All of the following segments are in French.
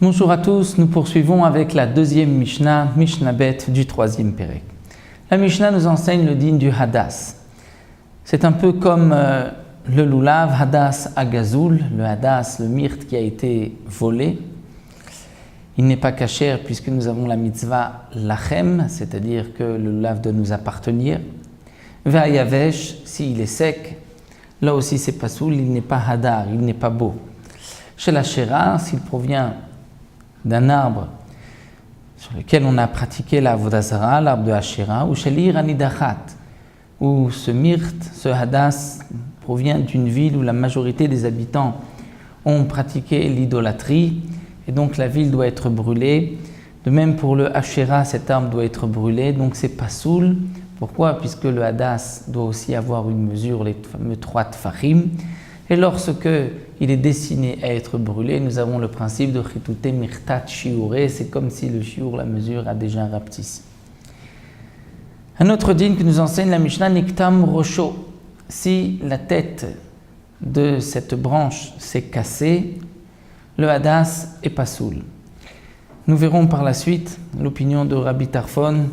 Bonjour à tous, nous poursuivons avec la deuxième Mishnah, Mishnah Bet du troisième Pérek. La Mishnah nous enseigne le din du Hadas. C'est un peu comme le Lulav, Hadas Agazoul, le Hadas, le myrte qui a été volé. Il n'est pas kasher puisque nous avons la mitzvah Lachem, c'est-à-dire que le Lulav doit nous appartenir. Ve'ayavesh, s'il est sec, là aussi c'est pas soul, il n'est pas Hadar, il n'est pas beau. Chez la Shera, s'il provient d'un arbre sur lequel on a pratiqué la Avodah Zara, l'arbre de Hachera, ou Shalir Anidachat, où ce myrte, ce hadas, provient d'une ville où la majorité des habitants ont pratiqué l'idolâtrie, et donc la ville doit être brûlée. De même pour le Hachera, cet arbre doit être brûlé, donc c'est pas soul. Pourquoi? Puisque le hadas doit aussi avoir une mesure, les fameux 3 tfachim. Et lorsque il est destiné à être brûlé, nous avons le principe de chitouté mirtat shiuré, c'est comme si le shiur, la mesure, a déjà rapetissé. Un autre din que nous enseigne la Mishnah, niktam rosho, si la tête de cette branche s'est cassée, le hadas est pas soul. Nous verrons par la suite l'opinion de Rabbi Tarfon,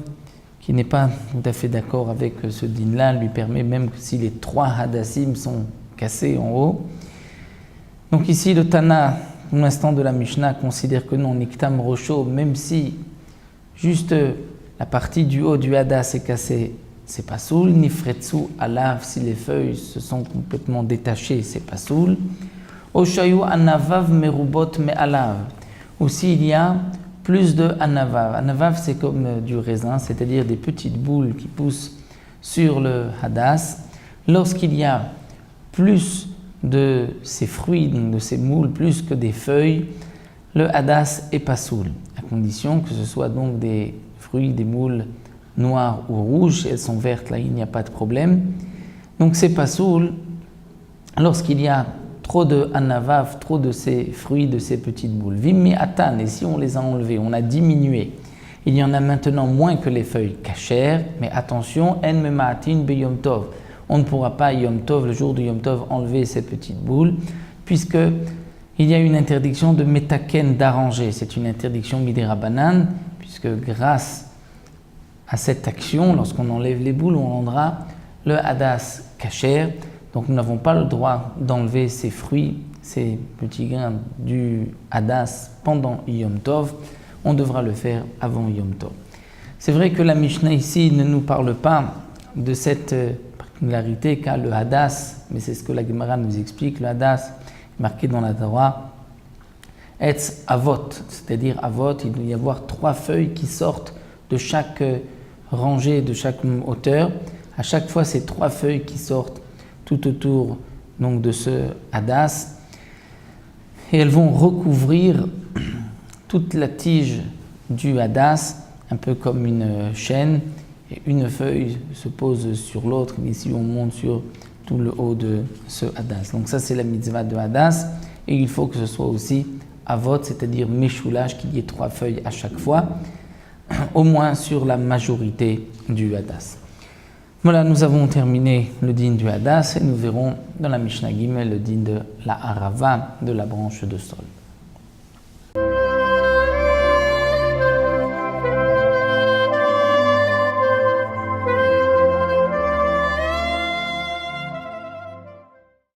qui n'est pas tout à fait d'accord avec ce din-là, lui permet même que si les 3 hadassim sont cassés en haut. Donc ici le Tana, pour l'instant de la Mishnah, considère que non, niktam rosho, même si juste la partie du haut du hadas est cassée, c'est pas soul. Nifretsu alav, si les feuilles se sont complètement détachées, c'est pas soul. Oshayu anavav merubot me alav, ou s'il y a plus de anavav. Anavav c'est comme du raisin, c'est-à-dire des petites boules qui poussent sur le hadas. Lorsqu'il y a plus de ces fruits, donc de ces moules, plus que des feuilles, le hadas est pas soul, à condition que ce soit donc des fruits, des moules noirs ou rouges. Si elles sont vertes, là il n'y a pas de problème. Donc c'est pas soul lorsqu'il y a trop de anavav, trop de ces fruits, de ces petites boules. Vimmi atan, et si on les a enlevés, on a diminué, il y en a maintenant moins que les feuilles cachères, mais attention, en memaatin be yom tov. On ne pourra pas, Yom Tov, le jour de Yom Tov, enlever ces petites boules, puisqu'il y a une interdiction de metaken, d'arranger. C'est une interdiction midirabanan, puisque grâce à cette action, lorsqu'on enlève les boules, on rendra le hadas kasher. Donc nous n'avons pas le droit d'enlever ces fruits, ces petits grains du hadas pendant Yom Tov. On devra le faire avant Yom Tov. C'est vrai que la Mishnah ici ne nous parle pas de cette particularité qu'a le hadas, mais c'est ce que la Gemara nous explique. Le hadas est marqué dans la Torah etz avot, c'est-à-dire avot, il doit y avoir 3 feuilles qui sortent de chaque rangée, de chaque hauteur. À chaque fois, c'est 3 feuilles qui sortent tout autour donc, de ce hadas, et elles vont recouvrir toute la tige du hadas, un peu comme une chaîne. Et une feuille se pose sur l'autre, et ici on monte sur tout le haut de ce hadas. Donc ça c'est la mitzvah de hadas, et il faut que ce soit aussi avot, c'est-à-dire meshulash, qu'il y ait 3 feuilles à chaque fois, au moins sur la majorité du hadas. Voilà, nous avons terminé le din du hadas, et nous verrons dans la Mishnah Gimel le din de la harava, de la branche de sol.